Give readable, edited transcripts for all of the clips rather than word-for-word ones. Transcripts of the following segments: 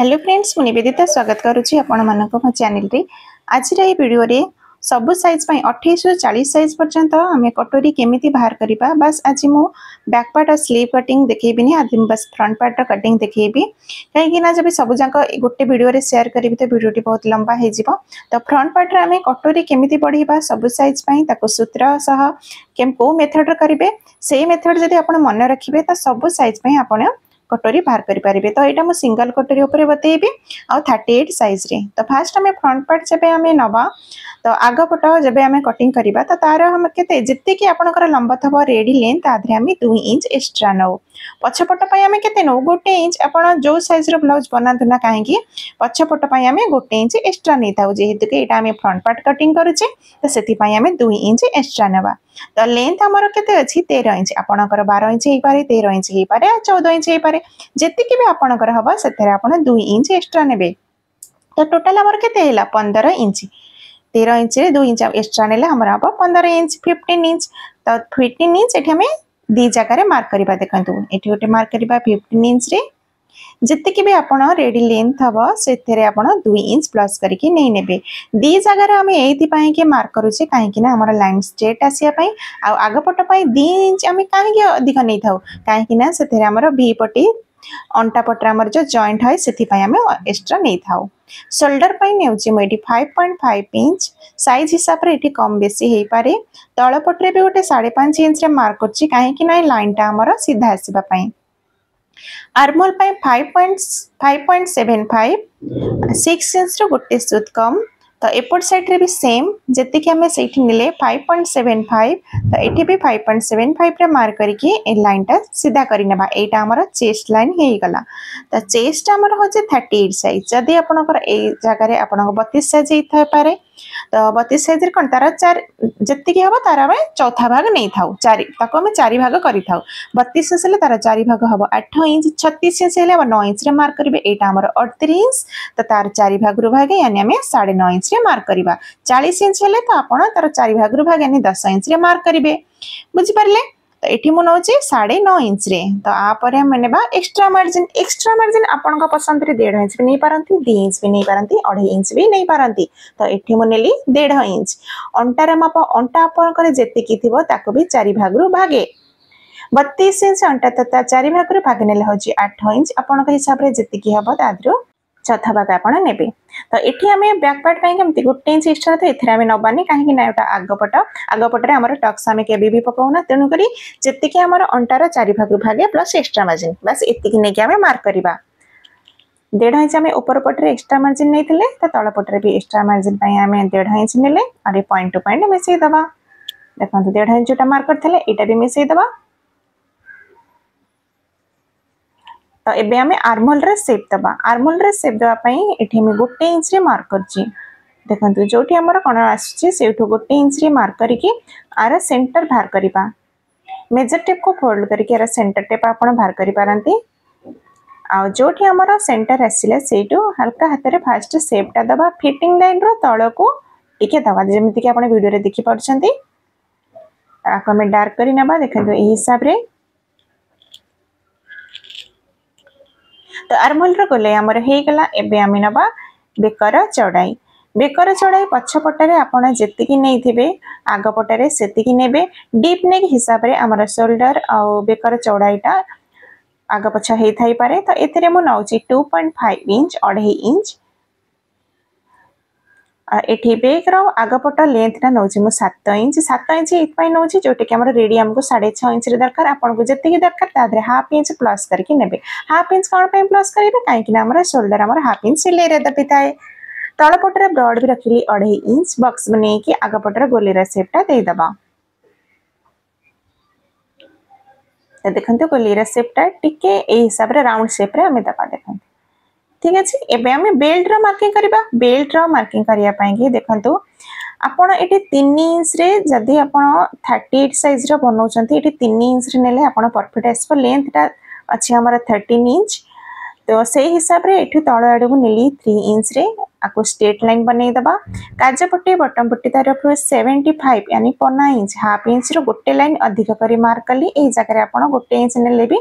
Hello friends मु निवेदिता स्वागत करुच्ची आपण मानक चैनल रे आज ये वीडियो रे सबु साइज 28 रु 40 साइज पर्यंत आम कटोरी केमिति बाहर करबा। बस आज मु बैक पार्ट और स्लीव कटिंग देखेबिनी, आज बस फ्रंट पार्ट रो कटिंग देखेबी कहीं जब सब जाक गोटे वीडियो रे शेयर करी तो वीडियोटी बहुत लंबा हो जिवो। तो फ्रंट पार्ट रे आम कटोरी केमिति बढ़ीबा सबु साइज पई ताको सूत्र सह केम को मेथड रे करिवे सेही मेथड जदि आपण मन रखिबे तो सबु साइज पई आपण कटोरी बाहर करि पारिबे। तो यहाँ मुझे सिंगल कटोरी ऊपर बतेबी आ 38 साइज रे। तो फास्ट आम फ्रंट पार्ट जब आम नवा तो आग पट जब आम कटिंग करवा तो तार हम केते जिते कि आपनकर लंबा थब रेडी लेंथ आधे आम 2 इंच एक्स्ट्रा नौ। पछपट आम केते नौ 1 इंच आपन जो साइज रो ब्लाउज बनातु ना कहीं पछपट आम 1 इंच एक्स्ट्रा नहीं था जेहेतु कि यहाँ आम फ्रंट पार्ट कटिंग करुचे तो से आम 2 इंच एक्स्ट्रा नवा। तो लेंथ आमर केते अछि 13 इंच आपनकर 12 इंच हो पारे 13 इंच हो पारे 14 इंच हो पारे जेतिकी भी आपनकर हबा सेतेरे आपन 2 इंच एक्स्ट्रा नेबे। तो टोटल हमर केते हैला 15 इंच 13 इंच रे 2 इंच एक्स्ट्रा नेले हमर हबा 15 इंच 15 इंच। तो 15 इंच एठी हमें दी जगह रे मार्क करबा। देखंतु एठी गोटे मार्क करबा 15 इंच रे जितकी भी आपण रेडी लेंथ हबो सेथेरे आपण 2 इंच प्लस करके नै नेबे। दी जगह रे हमें एथि पई के मार्क करूचे काहे कि ना हमर लाइन स्ट्रेट आसिया पई आ आग पट पई 2 इंच हमें काहे के अधिक नै थाउ काहे कि ना सेथेरे हमर बी पटी अंटा पटरा हमर जो जॉइंट है सेथि पई हमें एक्स्ट्रा नै थाउ। शोल्डर पई नेउची म एठी 5.5 इंच साइज हिसाब रे एठी कम बेसी हे पारे। तळ पटरे भी गोटे 5.5 इंच रे मार्क करची काहे कि ना लाइन टा हमर सीधा आसीबा पई। आर्मोल पाई 5.75 6 इंच रो गोटे सूत कम। तो एपट साइड रे भी सेम जति कि हमें सेठी निले 5.75 तो एठी भी 5.75 रे मार्क करके ए लाइन टा सीधा करि नेबा। एटा हमर चेस्ट लाइन हे गला। तो चेस्ट हमर हो जे 38 साइज जदी आपनकर ए जगह रे आपनक 32 साइज हे थाय पारे। तो 32 साइज रे कोन तार 4 जति कि हबा तार हम चौथा भाग नै थाउ 4 ताको हम 4 भाग करि थाउ। 32 इंच ले तार 4 भाग हबो 8 इंच 36 इंच ले 9 इंच रे मार्क करिवे। एटा हमर 38 इंच तो तार 4 भाग रु भागे यानी हमें 9.5 इंच रे मार्क करिवा। 40 इंच हेले तो आपण तार 4 भाग रु भाग यानी 10 इंच रे मार्क करिवे। बुझि परले। तो एठी मु नौची 9.5 इंच रे। तो आ परे हम नेबा एक्स्ट्रा मार्जिन आपन पसंद रे 1.5 इंच भी नहीं पारंती 2 इंच भी नहीं पारंती 2.5 इंच भी नहीं पारंती। तो एठी मु नेली 1.5 इंच। अंटार माप अंटा आपन करे जेति की थिबो ताको भी 4 भाग रु भागे 32 इंच अंटा तो 4 भाग रु भाग नेले होची 8 इंच आपन के हिसाब रे जेति की हबो ताद्रो चौथा भाग आपण नेबे। तो एठी हमें बैक पार्ट पई केमति 1 इंच एक्स्ट्रा तो एथरा हमें नबानी काहे कि ना एटा आगपट रे हमर टक्स हमें केबे भी पकाउना तेनु करी जेति कि हमर अंटार 4 भाग भागे प्लस एक्स्ट्रा मार्जिन बस एति कि नै कि हमें मार्क करबा। 1.5 इंच हमें ऊपर पट रे एक्स्ट्रा मार्जिन नै थिले तो तळ पट रे भी एक्स्ट्रा मार्जिन पई हमें 1.5 इंच नेले अरे पॉइंट टू पॉइंट मिसई दबा। देखंतु 1.5 इंच टा मार्क करथले एटा भी मिसई दबा। तो एबे हमें आर्मोल रे शेप दबा। आर्मोल रे शेप दबा पई एठी हम 1 इंच रे मार्क करची। देखंतु जोठी हमर कोन आछि सेठो 1 इंच रे मार्क करके आर सेंटर बाहर करिबा। मेजर टेप को फोल्ड करके आर सेंटर टेप आपण बाहर करि पारंती। आ जोठी हमर सेंटर आसिले सेठो हल्का हाथ रे फास्ट शेप ता दबा। फिटिंग लाइन रो तळ को टिके दबा जेमिति कि आपण वीडियो रे देखि परछंती। आ हमें डार्क करि नबा। देखंतु ए हिसाब रे तो आर्मोल रो गले हमर हे गला। एबे आमी नबा बेकर चौड़ाई पछपटरे आपण जेतिकी नै थिबे आग पटरे सेतिकी नेबे। डीप नेक हिसाब रे हमर शोल्डर आ बेकर चौड़ाईटा आग पछ हे थाई पारे। तो एथरे मु नौची 2.5 इंच 2.5 इंच एठी बेक रो आग पट लेंथ ना नौची मु 7 इंच इत पई नौची जोटे कि हमर रेडी हमको 6.5 इंच रे दरकार आपन को जेतिकी दरकार तादरे हाफ इंच प्लस करके नेबे। हाफ इंच कोन पे प्लस करिवे काहे कि ना हमर शोल्डर हमर हाफ इंच सिले रे दबी थाए। तळ पटरे ब्रॉड भी रखिली 2.5 इंच बॉक्स बने कि आग पटरे गोलीरा शेपटा दे दबा। तो देखंतु गोलीरा शेपटा टिके ए हिसाब रे राउंड शेप रे हमें दबा। देखंतु ठीक अछि। एबे हमें बेल्ट रो मार्किंग करबा। बेल्ट रो मार्किंग करिया पई कि देखंतु आपण एटी 3 इंच रे जदी आपण 38 साइज रो बनौचंती एटी 3 इंच रे नेले आपण परफेक्ट आसबो। लेंथ ता अछि हमर 13 इंच। तो से हिसाब रे एठु तळ आडे को नेली 3 इंच रे आको स्ट्रेट लाइन बनै दबा। काज पट्टी बटम पट्टी तार 75 यानी 15 इंच हाफ इंच रो गोटे लाइन अधिक करी मार्क कली। ए जगह रे आपण गोटे इंच नेले भी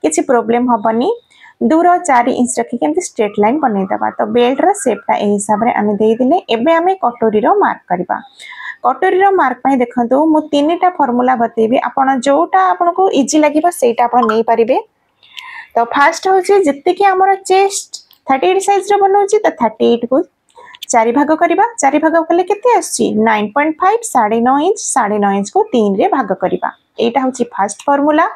किछि प्रॉब्लम हबनी। दूर 4 इंच रखी केमती स्ट्रेट लाइन बनईदबा। तो बेल्ट रो शेपटा ए हिसाब रे आमे देई दिले। एबे आमे कटोरी रो मार्क करबा। कटोरी रो मार्क पई देखंतु मु तीनटा फार्मूला बतेबी, आपण जोटा आपनको इजी लागिबो सेटा आपण नै परिबे। तो फर्स्ट होची जत्ते कि हमर चेस्ट 38 साइज रो बनौची, तो 38 को 4 भाग करबा। 4 भाग कले केते आछि 9.5 9.5 इंच 9.5 इंच को 3 रे भाग करबा। एटा होची फर्स्ट फार्मूला।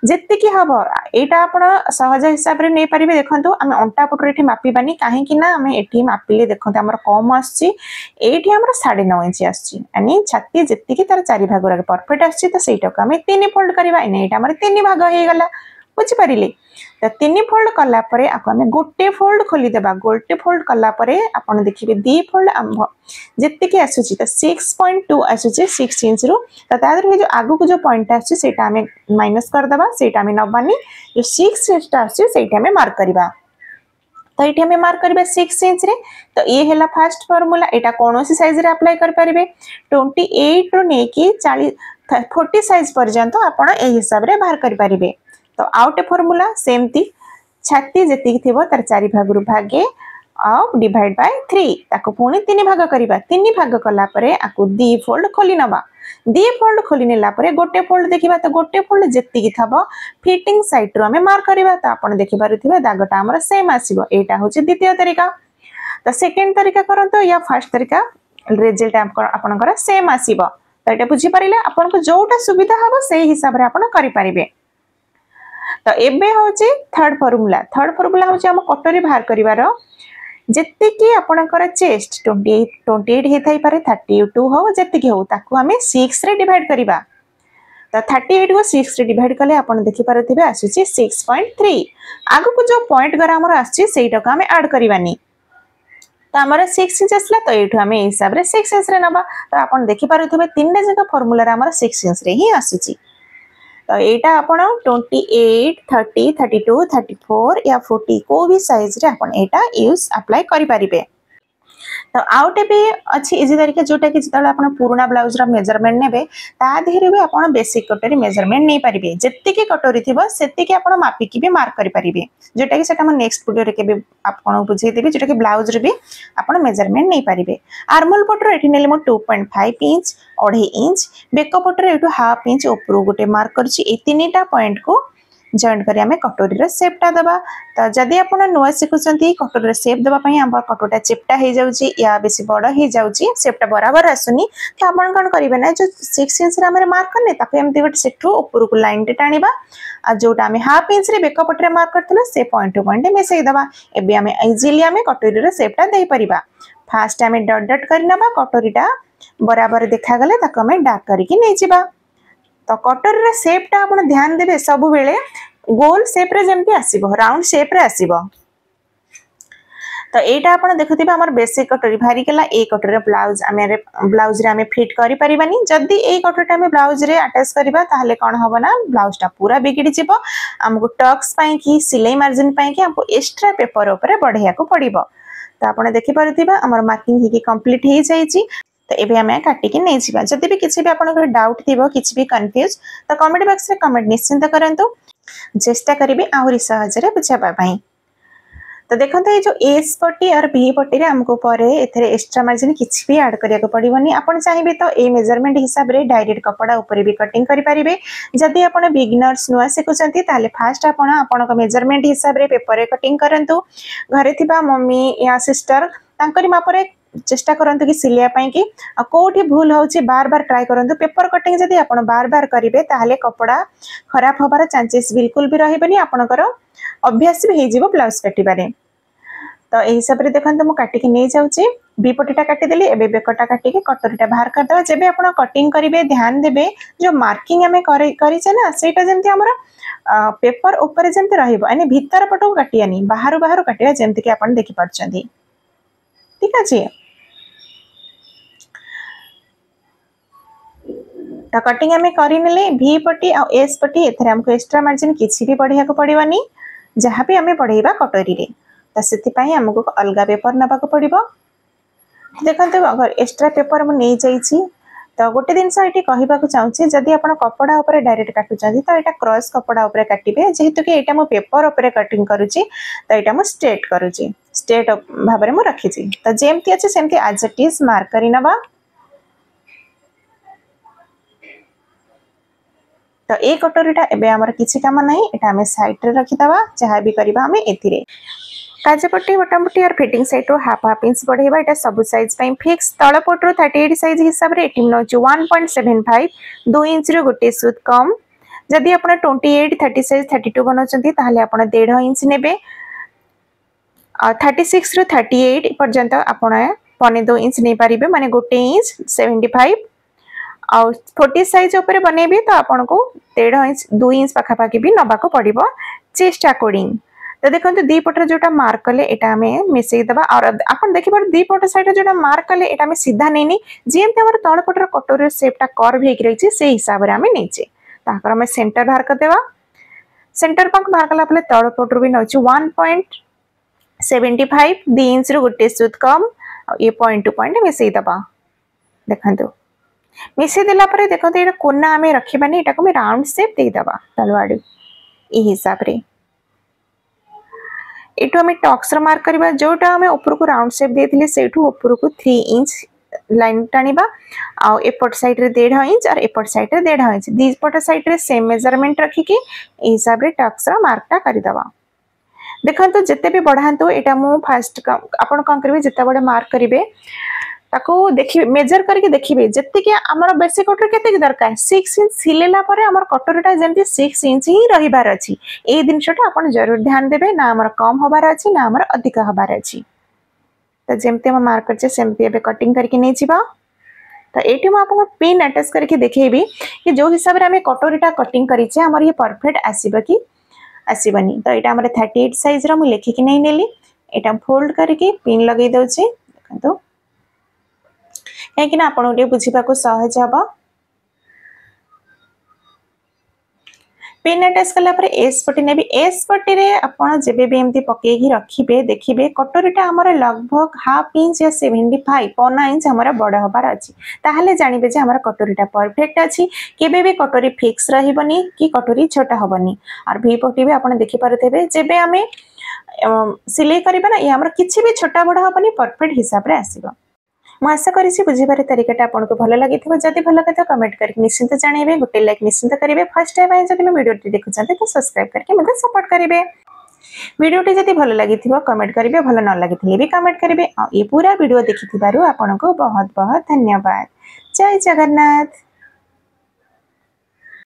जत्ते कि हबो एटा आपण सहज हिसाब रे नै परिबे। देखंतु आमे अंटा पटर एठी मापिबानी, काहे कि ना आमे एठी मापिले देखंतु हमर कम आछि, एठी हमर 9.5 इंच आछि। यानी छाती जत्ते कि तार 4 भाग रे परफेक्ट आछि, तो सेटा को आमे 3 फोल्ड करबा। एटा हमर 3 भाग हे गला, बुझी परिले। तो 3 फोल्ड कला परे आको आमे गोटे फोल्ड खोली देबा। गोटे फोल्ड कला परे आपण देखिबे 2 फोल्ड जत्ते कि आसुची, तो 6.2 आसुची 6 इंच रो। तो तादर हे जो आगु को जो पॉइंट आसुची सेटा आमे माइनस कर देबा, सेटा आमे नबानी। जो 6 इंच ता आसुची सेटा आमे मार्क करबा। तो ये आमे मार्क करबा 6 इंच रे। तो ये हैला फर्स्ट फार्मूला। एटा कोनोसी साइज रे अप्लाई कर परिबे। 28 रो ने कि 40 साइज पर्यंत आपण ए हिसाब रे बाहर कर परिबे। तो आउटे फार्मूला सेमती छाती जति थिबो तार 4 भाग रु भागे ऑफ डिवाइड बाय 3 ताको पुणी 3 भाग करबा। 3 भाग कला परे आको 2 फोल्ड खोली नबा। 2 फोल्ड खोली नेला परे गोटे फोल्ड देखिबा। तो गोटे फोल्ड जति कि थबो फिटिंग साइड रो हमें मार्क करबा। तो आपण देखि पारुथिबा दागटा हमर सेम आसीबो। एटा होची द्वितीय तरीका। तो सेकंड तरीका करंतो या फर्स्ट तरीका, रिजल्ट आपनकर सेम आसीबो। तो एटा बुझी परिले आपन को जोटा सुविधा हबो सेही हिसाब रे आपण करि परिबे। तो एबे होची थर्ड फार्मूला। थर्ड फार्मूला होची हम कटोरी बाहर करिवार जत्ते कि आपनकर चेस्ट 28 हे थाई पारे, 32 हो जत्ते कि हो ताको हमें 6 रे डिवाइड करिबा। तो 38 को 6 रे डिवाइड कले आपण देखि पारथिबे आसुची 6.3। आगु को जो पॉइंट गरा हमर आसुची सेटा को हमें ऐड करिवानी। तो हमर 6 इंच आसला, तो एठु हमें हिसाब रे 6 इंच रे नबा। तो आपण देखि पारथिबे तीनटा जगह फार्मूला रे हमर 6 इंच रे ही आसुची। तो एटा आपण 28 30 32 34 या 40 को भी साइज रे आपण एटा यूज अप्लाई करि परिबे। तो आउटे भी अच्छी इजी तरीके जोटा कि जतले आपण पुराना ब्लाउज रा मेजरमेंट नेबे ता देहरे भी आपण बेसिक कटोरी मेजरमेंट नै परिबे। जत्ते कि कटोरी थिबो सेत्ते कि आपण मापी कि भी मार्क करि परिबे। जोटा कि सेटा हम नेक्स्ट वीडियो रे के भी आपण बुझै देबे, जोटा कि ब्लाउज रे भी आपण मेजरमेंट नै परिबे। आर्मल पटर एठी नेले मो 2.5 इंच 2.5 इंच, बेक पटर एठु हाफ इंच ऊपर गोटे मार्क करछि। ए तीनटा पॉइंट को जॉइंट करी हमें कटोरी रे शेपटा दबा। तो जदि आपण नुआ सिखुचंती कटोरी रे शेप दबा पई हमर कटोटा चिपटा हे जाउची या बेसी बड़ हे जाउची, शेपटा बराबर आसुनी, तो आपण कोन करिवे ना जो 6 इंच रे हमरे मार्क करने ताके एमती गोटे सेठु ऊपर को लाइन टे टाणीबा। आ जोटा हमें हाफ इंच रे बेक पटरे मार्क करथले से पॉइंट टू पॉइंट मिसई दबा। एबे हमें इजीली हमें कटोरी रे शेपटा देई परिबा। फर्स्ट हमें डॉट डॉट करि नबा, कटोरीटा बराबर देखा गले ताको हमें डार्क करिकि नै जिबा। तो कटोरी रे शेपटा आपण ध्यान देबे सब बेले गोल शेप रे जेमती आसीबो, राउंड शेप रे आसीबो। तो एटा आपण देखुथिबा हमर बेसिक कटोरी भारी केला। ए कटोरी ब्लाउज रे हमें फिट करि परिबानी। जदी ए कटोरीटा हमें ब्लाउज रे अटैच करबा ताहले कोन हबो ना ब्लाउजटा पूरा बिगिड़ी जिवो। हमको टक्स पई कि सिलाई मार्जिन पई कि हमको एक्स्ट्रा पेपर ऊपर बढ़िया को पड़िबो। तो आपण देखि पारुथिबा हमर मार्किंग ही कंप्लीट हे जाईची। तो एबे हमें काटी के नै जिबा। जदी भी किछि भी आपनकर डाउट थिबो, किछि भी कंफ्यूज, तो कमेंट बॉक्स रे कमेंट निश्चिंत करंतु, चेष्टा करिवे आहुरी सहज रे बुझाबा पई। तो देखंतु ए जो एस पट्टी और बी पट्टी रे हमको परे एथरे एक्स्ट्रा मार्जिन किछि भी ऐड करिया को पड़िबोनी। आपण चाहिबे तो ए मेजरमेंट हिसाब रे डायरेक्ट कपड़ा ऊपर भी कटिंग करि परिबे। जदी आपण बिगिनर्स नुआ सिखुचंती ताले फास्ट आपण को मेजरमेंट हिसाब रे पेपर रे कटिंग करंतु। घरे थिबा मम्मी या सिस्टर तांकरी मापरे चेष्टा करंतु कि सिलिया पई कि कोठी भूल होची बार बार ट्राई करंतु। पेपर कटिंग जदी आपण बार बार करिवे ताहले कपड़ा खराब होबार चांसेस बिल्कुल भी रहबेनी। आपनकर अभ्यास भी हे जीवो ब्लाउज काटिबारे। तो ए हिसाब रे देखंतु मु काटी के नै जाउची। बी पट्टीटा काटी देली, एबे बेकटा काटी के कटोरीटा बाहर कर दबा। जेबे आपण कटिंग करिवे ध्यान देबे जो मार्किंग हमें करिसे ना सेटा जेमति हमर पेपर ऊपर जेमति रहइबो, यानी भीतर पटो काटियानी बाहर बाहर काटिया जेमति कि आपण देखि पारछंती। ठीक अछि। तो कटिंग हमें करी नेले भी पट्टी आ एस पट्टी एथरे हमको एक्स्ट्रा मार्जिन किछि भी बढ़िया को पड़िबानी, जहां भी हमें पढ़ेबा कटोरी रे। तो सेति पई हमको अलगा पेपर नबा को पड़िबो। देखंतु अगर एक्स्ट्रा पेपर मु नै जाईछि तो गोटे जिनस ये कहवाक चाहूँगी जदि आप कपड़ा उपर डायरेक्ट काटुच्च तो यहाँ क्रॉस कपड़ा उपर काटे जेहेतु कि यहाँ मुझे पेपर उपर कटिंग करुच्ची तो यहाँ मुझे स्ट्रेट करुच्ची स्ट्रेट भाव में रखी तो जमती अच्छे सेमती एज इट इज मार्क कर नवा तो ये कटोरीटा एबे आमर किसी काम ना यहाँ आम सैड्रे रखीदे जहाँ भी करवा आम ए काजपट्टी बटमपट्टी और फिटिंग साइड रो हाफ हाफ इंच बढ़ेगा यहाँ सब साइज फिक्स तलपट रो 38 साइज हिसाब से ये नौ 1.75 2 इंच रो गोटे सूत कम जदि आप 28 30 साइज 32 बनाऊँच आप 1.5 इंच ने 36 रो 38 पर्यंत आप 1.2 इंच नहीं पारे माने गोटे इंच 75 आउ 40 साइज ऊपर बनइबे तो आपन को 1.5 इंच 2 इंच पाखापाखि भी नबाको पड़िबो चेस्ट अकॉर्डिंग तो देखो दी पटर जोटा मार्क कले एटा हमें मिसई दबा और आपन देखिबार दी पटर साइड जोटा मार्क कले एटा हमें सीधा नहीं जेमते हमर तळ पटर कटोरी शेपटा कर्व हेक रहिछि से हिसाब रे हमें नेचे ताकर हमें सेंटर बाहर कर देबा सेंटर पंख बाहर कला पले तळ पटर भी नछि 1.75 2 इंच रो गोटे सूत कम ये पॉइंट टू पॉइंट मिसई दबा देखंतु मिसई देला परे देखो ये कोना आम रखानी यहाँ को राउंड शेप देदेबा तलुआड़ ये हिसाब से एठू आम टक्स मार्क करवा जोटा आम ऊपर को राउंड शेप देते से ऊपर को 3 इंच लाइन टाणिबा आउ एपट साइड रे 1.5 इंच और एपट साइड रे 1.5 इंच दीपट साइड रे सेम मेजरमेंट रखिकी हिसाब से टक्स मार्कटा करदेबा देखो जिते भी बढ़ातु यहाँ मु फास्ट आपड़ कौन करेंगे जिते बड़े मार्क करेंगे ताको देखिए मेजर करके देखिए जी आमर बेसी कटोरी केते दरकार 6 इंच सिलेला परे आमर कटोरीटा जमती 6 इंच ही रहिबार अछि ए जिनसटा आपण जरूर ध्यान देबे ना आमर कम होबार अछि ना आमर अधिक होबार अछि तो जमती हम मार्क करछे सेमती एबे कटिंग करके नै जिबा तो एठी हम आपको पिन अटैच करके देखैबी कि जो हिसाब रे हमें कटोरीटा कटिंग करिछे हमर ये परफेक्ट आसीबा कि आसीबनी तो एटा हमर 38 साइज रो मु लेखि कि नै नेली एटा फोल्ड करके पिन लगै दउछे देखंतु कहीं आपको बुझा सहज हम पिन अटैच कलापर एस पट्टी ने एस पट्टी जब भी एमती पकईकि रखिए देखिए कटोरीटा आमर लगभग हाफ इंच या 75 पौना इंच आमर बड़ हबार अच्छी ताहले जानबे जे आमर कटोरीटा परफेक्ट अच्छी केबे भी कटोरी फिक्स रहिबनी कि कटोरी छोटा हबनी और भी पट्टी भी आपन देखि पारुथेबे जेबे आमे सिलाई करबा ना ये आमर किछि भी छोटा बड़ हबनी परफेक्ट हिसाब रे आसीबो मैं आशा करी बुझीबार तरीका आपको भल लगी जदि भल लगे तो कमेंट करके निश्चिंत जानवे गोटे लाइक निश्चिंत करेंगे फर्स्ट टाइम जब वीडियो देखुं तो सब्सक्राइब करके सपोर्ट करेंगे वीडियोटी जदि भल लगी कमेंट करेंगे भल न लगी भी कमेंट करेंगे ये पूरा वीडियो देखि आपको बहुत बहुत धन्यवाद जय जगन्नाथ।